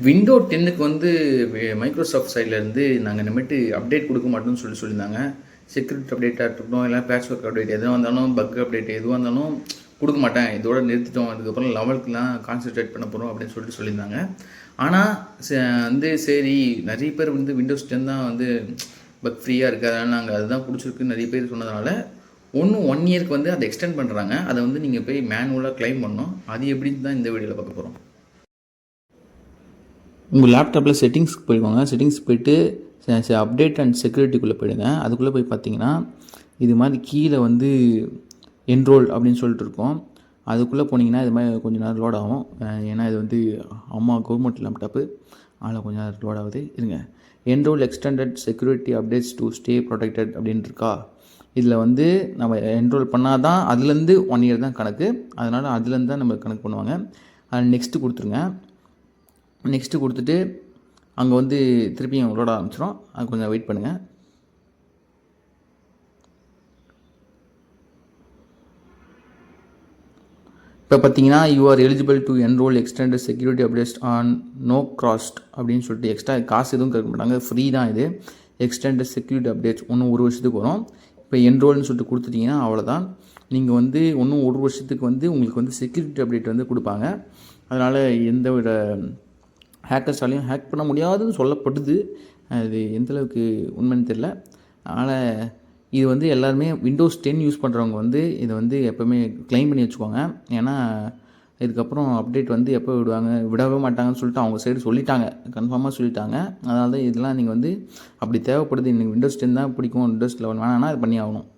Window 10க்கு வந்து Microsoft சைட்லேருந்து நாங்கள் இனிமேட்டு அப்டேட் கொடுக்க மாட்டோம்னு சொல்லியிருந்தாங்க. செக்யூரிட்டி அப்டேட்டாக இருக்கட்டும், இல்லை பேட்ச் ஒர்க் அப்டேட் எதுவாக இருந்தாலும், பக் அப்டேட் எதுவாக இருந்தாலும் கொடுக்க மாட்டேன், இதோட நிறுத்திட்டோம், அதுக்கப்புறம் லெவலுக்குலாம் கான்சன்ட்ரேட் பண்ண போகிறோம் அப்படின்னு சொல்லியிருந்தாங்க. ஆனால் வந்து சரி, நிறைய பேர் வந்து விண்டோஸ் 10 தான் வந்து பக் ஃப்ரீயாக இருக்குது, அதனால் நாங்கள் அதுதான் பிடிச்சிருக்கு நிறைய பேர் சொன்னதுனால 1 இயருக்கு வந்து அதை எக்ஸ்டெண்ட் பண்ணுறாங்க. அதை வந்து நீங்கள் போய் மேனுவலாக கிளைம் பண்ணணும். அது எப்படின்னு தான் இந்த வீடியோவில் பார்க்க போகிறோம். உங்கள் லேப்டாப்பில் செட்டிங்ஸ்க்கு போய்க்கோங்க. செட்டிங்ஸ் போய்ட்டு அப்டேட் அண்ட் செக்யூரிட்டிக்குள்ளே போயிடுங்க. அதுக்குள்ளே போய் பார்த்தீங்கன்னா இது மாதிரி கீழே வந்து என்ரோல் அப்படின்னு சொல்லிட்டு இருக்கோம். அதுக்குள்ளே போனீங்கன்னா இது மாதிரி கொஞ்சம் நேரம் லோட் ஆகும். ஏன்னா இது வந்து அம்மா கவர்மெண்ட் லேப்டாப்பு, அதில் கொஞ்சம் நேரம் லோட் ஆகுது. இருங்க. Enrol extended security updates to stay protected அப்படின்னு இருக்கா. இதில் வந்து நம்ம என்ரோல் பண்ணால் தான் அதுலேருந்து 1 இயர் தான் கணக்கு. அதனால் அதுலேருந்து தான் நம்ம கணக்கு பண்ணுவாங்க. அது நெக்ஸ்ட்டு கொடுத்துருங்க. நெக்ஸ்ட்டு கொடுத்துட்டு அங்கே வந்து திருப்பியும் லோட ஆரம்பிச்சிடும். அது கொஞ்சம் வெயிட் பண்ணுங்கள். இப்போ பார்த்தீங்கன்னா you are eligible to enroll extended security updates on no cost அப்படின்னு சொல்லிட்டு எக்ஸ்ட்ரா காசு எதுவும் கேட்க மாட்டாங்க, ஃப்ரீ தான் இது. எக்ஸ்டெண்டட் செக்யூரிட்டி அப்டேட்ஸ் இன்னும் 1 வருஷத்துக்கு வரும். இப்போ என்ரோல்னு சொல்லிட்டு கொடுத்துட்டிங்கன்னா அவ்வளோதான். நீங்கள் வந்து இன்னும் 1 வருஷத்துக்கு வந்து உங்களுக்கு வந்து செக்யூரிட்டி அப்டேட் வந்து கொடுப்பாங்க. அதனால் எந்த வித ஹேக்கர்ஸாலையும் ஹேக் பண்ண முடியாதுன்னு சொல்லப்படுது. அது எந்தளவுக்கு உண்மைன்னு தெரில. அதனால் இது வந்து எல்லாருமே விண்டோஸ் 10 யூஸ் பண்ணுறவங்க வந்து இதை வந்து எப்போவுமே க்ளைம் பண்ணி வச்சுக்கோங்க. ஏன்னா இதுக்கப்புறம் அப்டேட் வந்து எப்போ விடவே மாட்டாங்கன்னு சொல்லிட்டு அவங்க சைடு சொல்லிட்டாங்க, கன்ஃபார்மாக சொல்லிட்டாங்க. அதனால தான் இதெல்லாம் நீங்கள் வந்து அப்படி தேவைப்படுது, எனக்கு விண்டோஸ் 10 தான் பிடிக்கும், விண்டோஸ் 11 வேணான்னா அது பண்ணி ஆகணும்.